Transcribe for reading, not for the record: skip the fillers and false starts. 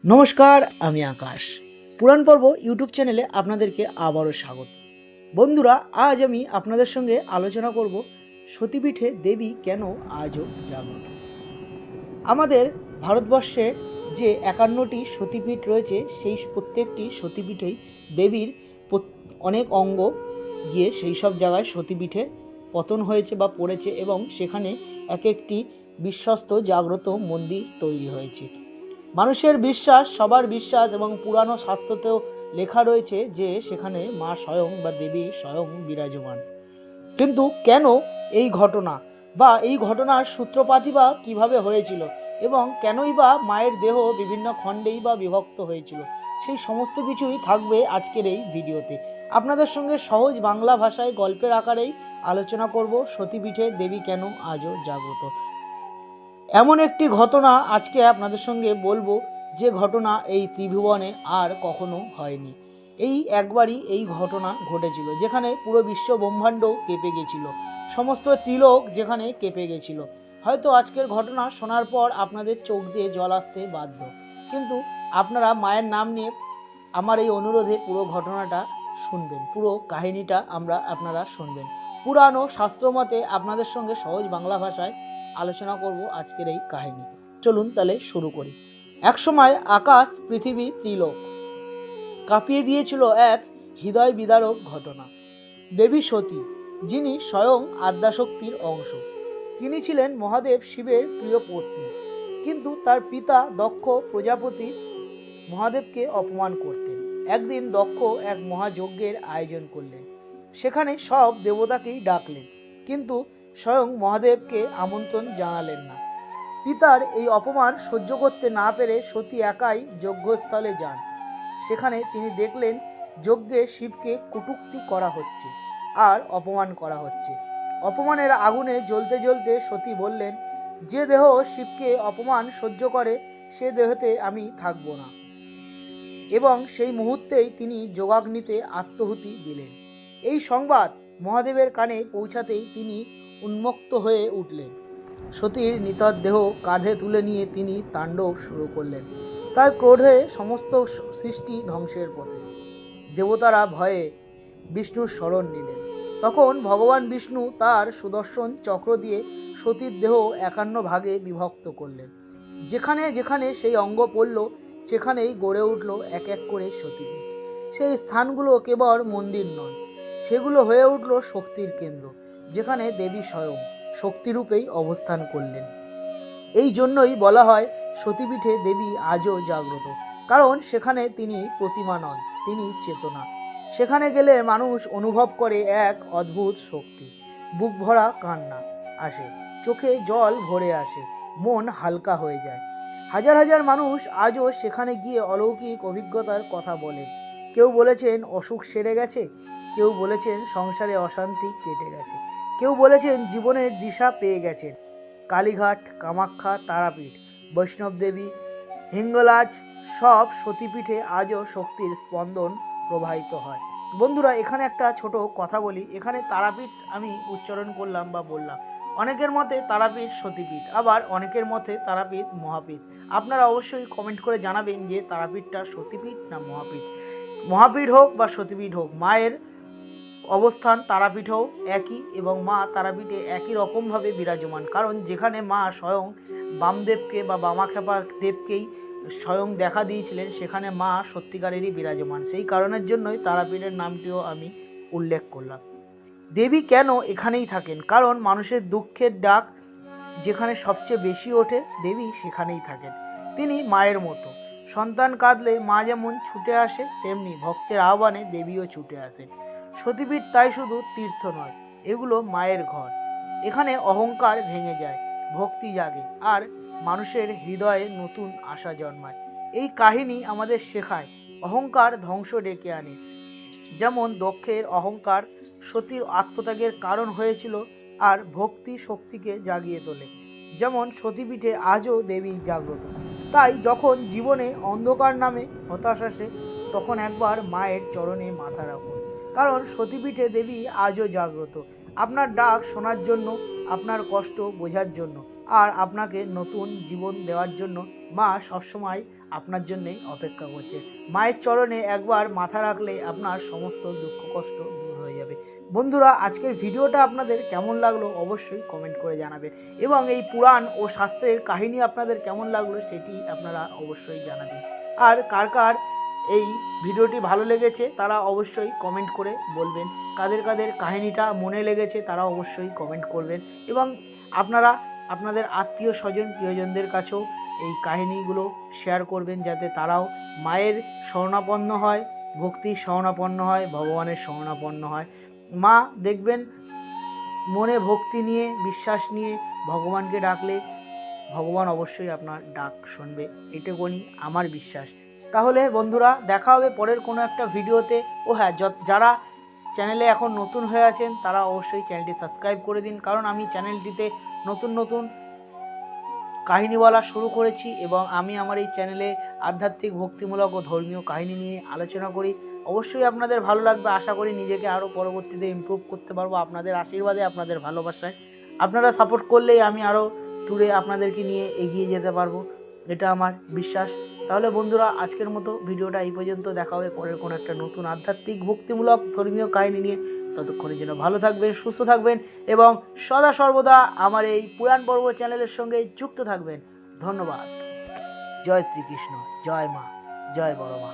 নমস্কার, আমি আকাশ। পুরাণ পর্ব ইউটিউব চ্যানেলে আপনাদেরকে আবারও স্বাগত। বন্ধুরা, আজ আমি আপনাদের সঙ্গে আলোচনা করব সতীপীঠে দেবী কেন আজও জাগ্রত। আমাদের ভারতবর্ষে যে 51টি সতীপীঠ রয়েছে, সেই প্রত্যেকটি সতীপীঠেই দেবীর অনেক অঙ্গ গিয়ে সেই সব জায়গায় সতীপীঠে পতন হয়েছে বা পড়েছে, এবং সেখানে এক একটি বিশ্বস্ত জাগ্রত মন্দির তৈরি হয়েছে। মানুষের বিশ্বাস, সবার বিশ্বাস, এবং পুরানো শাস্ত্রতেও লেখা রয়েছে যে সেখানে মা স্বয়ং বা দেবী স্বয়ং বিরাজমান। কিন্তু কেন এই ঘটনা বা এই ঘটনার সূত্রপাতই বা কীভাবে হয়েছিল, এবং কেনই বা মায়ের দেহ বিভিন্ন খণ্ডেই বা বিভক্ত হয়েছিল, সেই সমস্ত কিছুই থাকবে আজকের এই ভিডিওতে। আপনাদের সঙ্গে সহজ বাংলা ভাষায় গল্পের আকারেই আলোচনা করব সতীপীঠে দেবী কেন আজও জাগ্রত। এমন একটি ঘটনা আজকে আপনাদের সঙ্গে বলবো, যে ঘটনা এই ত্রিভুবনে আর কখনো হয়নি। এই একবারই এই ঘটনা ঘটেছিল, যেখানে পুরো বিশ্ব ব্রহ্মাণ্ড কেঁপে গেছিল, সমস্ত ত্রিলোক যেখানে কেঁপে গেছিল। হয়তো আজকের ঘটনা শোনার পর আপনাদের চোখ দিয়ে জল আসতে বাধ্য, কিন্তু আপনারা মায়ের নাম নিয়ে আমার এই অনুরোধে পুরো ঘটনাটা শুনবেন, পুরো কাহিনীটা আপনারা শুনবেন। পুরাণ ও শাস্ত্রমতে আপনাদের সঙ্গে সহজ বাংলা ভাষায় আলোচনা করব আজকের এই কাহিনী। চলুন তাহলে শুরু করি। একসময় আকাশ, পৃথিবী, ত্রিলোক কাঁপিয়ে দিয়েছিল এক হৃদয় বিদারক ঘটনা। দেবী সতী, যিনি স্বয়ং আদ্যাশক্তির অংশ, তিনি ছিলেন মহাদেব শিবের প্রিয় পত্নী। কিন্তু তার পিতা দক্ষ প্রজাপতি মহাদেবকে অপমান করতেন। একদিন দক্ষ এক মহাযজ্ঞের আয়োজন করলেন। সেখানে সব দেবতাকেই ডাকলেন, কিন্তু স্বয়ং মহাদেবকে আমন্ত্রণ জানালেন না। পিতার এই অপমান সহ্য করতে না পেরে সতী একাই যজ্ঞস্থলে যান। সেখানে তিনি দেখলেন যজ্ঞে শিবকে কটূক্তি করা হচ্ছে আর অপমান করা হচ্ছে। অপমানের আগুনে জ্বলতে জ্বলতে সতী বললেন, যে দেহ শিবকে অপমান সহ্য করে সে দেহতে আমি থাকব না। এবং সেই মুহূর্তেই তিনি যোগাগ্নিতে আত্মাহুতি দিলেন। এই সংবাদ মহাদেবের কানে পৌঁছাতেই তিনি উন্মত্ত হয়ে উঠলেন। সতীর নিথর দেহ কাঁধে তুলে নিয়ে তিনি তাণ্ডব শুরু করলেন। তার ক্রোধে সমস্ত সৃষ্টি ধ্বংসের পথে। দেবতারা ভয়ে বিষ্ণুর শরণ নিলেন। তখন ভগবান বিষ্ণু তার সুদর্শন চক্র দিয়ে সতীর দেহ 51 ভাগে বিভক্ত করলেন। যেখানে যেখানে সেই অঙ্গ পড়ল, সেখানেই গড়ে উঠল এক এক করে সতীপীঠ। সেই স্থানগুলো কেবল মন্দির নয়, সেগুলো হয়ে উঠল শক্তির কেন্দ্র, যেখানে দেবী স্বয়ং শক্তিরূপেই অবস্থান করলেন। এই জন্যই বলা হয় সতীপীঠে দেবী আজও জাগ্রত, কারণ সেখানে তিনি প্রতিমা নন, তিনি চেতনা। সেখানে গেলে মানুষ অনুভব করে এক অদ্ভুত শক্তি। বুক ভরা কান্না আসে, চোখে জল ভরে আসে, মন হালকা হয়ে যায়। হাজার হাজার মানুষ আজও সেখানে গিয়ে অলৌকিক অভিজ্ঞতার কথা বলেন। কেউ বলেছেন অসুখ সেরে গেছে, কেউ বলেছেন সংসারে অশান্তি কেটে গেছে, কেউ বলেছেন জীবনের দিশা পেয়ে গেছেন। কালীঘাট, কামাখ্যা, তারাপীঠ, বৈষ্ণবদেবী, হিঙ্গলাজ সব সতীপীঠে আজও শক্তির স্পন্দন প্রবাহিত হয়। বন্ধুরা, এখানে একটা ছোট কথা বলি। এখানে তারাপীঠ আমি উচ্চারণ করলাম বা বললাম, অনেকের মতে তারাপীঠ সতীপীঠ, আবার অনেকের মতে তারাপীঠ মহাপীঠ। আপনারা অবশ্যই কমেন্ট করে জানাবেন যে তারাপীঠটা সতীপীঠ না মহাপীঠ। মহাপীঠ হোক বা সতীপীঠ হোক, মায়ের অবস্থান তারাপীঠেও একই, এবং মা তারাপীঠে একই রকমভাবে বিরাজমান। কারণ যেখানে মা স্বয়ং বামদেবকে বা বামাখ্যাপা দেবকেই স্বয়ং দেখা দিয়েছিলেন, সেখানে মা সত্যিকারেরই বিরাজমান। সেই কারণের জন্যই তারাপীঠের নামটিও আমি উল্লেখ করলাম। দেবী কেন এখানেই থাকেন? কারণ মানুষের দুঃখের ডাক যেখানে সবচেয়ে বেশি ওঠে, দেবী সেখানেই থাকেন। তিনি মায়ের মতো। সন্তান কাঁদলে মা যেমন ছুটে আসে, তেমনি ভক্তের আহ্বানে দেবীও ছুটে আসেন। সতীপীঠ তাই শুধু তীর্থ নয়, এগুলো মায়ের ঘর। এখানে অহংকার ভেঙে যায়, ভক্তি জাগে, আর মানুষের হৃদয়ে নতুন আশা জন্মায়। এই কাহিনী আমাদের শেখায় অহংকার ধ্বংস ডেকে আনে। যেমন দক্ষের অহংকার সতীর আত্মত্যাগের কারণ হয়েছিল, আর ভক্তি শক্তিকে জাগিয়ে তোলে। যেমন সতীপীঠে আজও দেবী জাগ্রত। তাই যখন জীবনে অন্ধকার নামে হতাশ আসে, তখন একবার মায়ের চরণে মাথা রাখুন, কারণ সতীপীঠে দেবী আজও জাগ্রত। আপনার ডাক শোনার জন্য, আপনার কষ্ট বোঝার জন্য, আর আপনাকে নতুন জীবন দেওয়ার জন্য মা সবসময় আপনার জন্যেই অপেক্ষা করছে। মায়ের চরণে একবার মাথা রাখলে আপনার সমস্ত দুঃখ কষ্ট দূর হয়ে যাবে। বন্ধুরা, আজকের ভিডিওটা আপনাদের কেমন লাগলো অবশ্যই কমেন্ট করে জানাবেন, এবং এই পুরাণ ও শাস্ত্রের কাহিনী আপনাদের কেমন লাগলো সেটি আপনারা অবশ্যই জানাবেন। আর কার কার এই ভিডিওটি ভালো লেগেছে তারা অবশ্যই কমেন্ট করে বলবেন। কাদের কাদের কাহিনীটা মনে লেগেছে তারা অবশ্যই কমেন্ট করবেন, এবং আপনারা আপনাদের আত্মীয় স্বজন প্রিয়জনদের কাছেও এই কাহিনীগুলো শেয়ার করবেন, যাতে তারাও মায়ের শরণাপন্ন হয়, ভক্তির শরণাপন্ন হয়, ভগবানের শরণাপন্ন হয়। মা দেখবেন মনে ভক্তি নিয়ে, বিশ্বাস নিয়ে ভগবানকে ডাকলে ভগবান অবশ্যই আপনার ডাক শুনবে, এটুকুনি আমার বিশ্বাস। তাহলে বন্ধুরা, দেখা হবে পরের কোনো একটা ভিডিওতে। ও হ্যাঁ, যারা চ্যানেলে এখন নতুন হয়ে আছেন তারা অবশ্যই চ্যানেলটি সাবস্ক্রাইব করে দিন, কারণ আমি চ্যানেলটিতে নতুন নতুন কাহিনী বলা শুরু করেছি, এবং আমি আমার এই চ্যানেলে আধ্যাত্মিক, ভক্তিমূলক ও ধর্মীয় কাহিনী নিয়ে আলোচনা করি। অবশ্যই আপনাদের ভালো লাগবে, আশা করি নিজেকে আরও পরবর্তীতে ইমপ্রুভ করতে পারবো আপনাদের আশীর্বাদে, আপনাদের ভালোবাসায়। আপনারা সাপোর্ট করলেই আমি আরও দূরে আপনাদেরকে নিয়ে এগিয়ে যেতে পারবো, এটা আমার বিশ্বাস। তাহলে বন্ধুরা, আজকের মতো ভিডিওটা এই পর্যন্ত। দেখা হবে পরের কোনো একটা নতুন আধ্যাত্মিক, ভক্তিমূলক, ধর্মীয় কাহিনী নিয়ে। ততক্ষণের জন্য ভালো থাকবেন, সুস্থ থাকবেন, এবং সদা সর্বদা আমার এই পুরাণ পর্ব চ্যানেলের সঙ্গে যুক্ত থাকবেন। ধন্যবাদ। জয় শ্রীকৃষ্ণ, জয় মা, জয় বড় মা।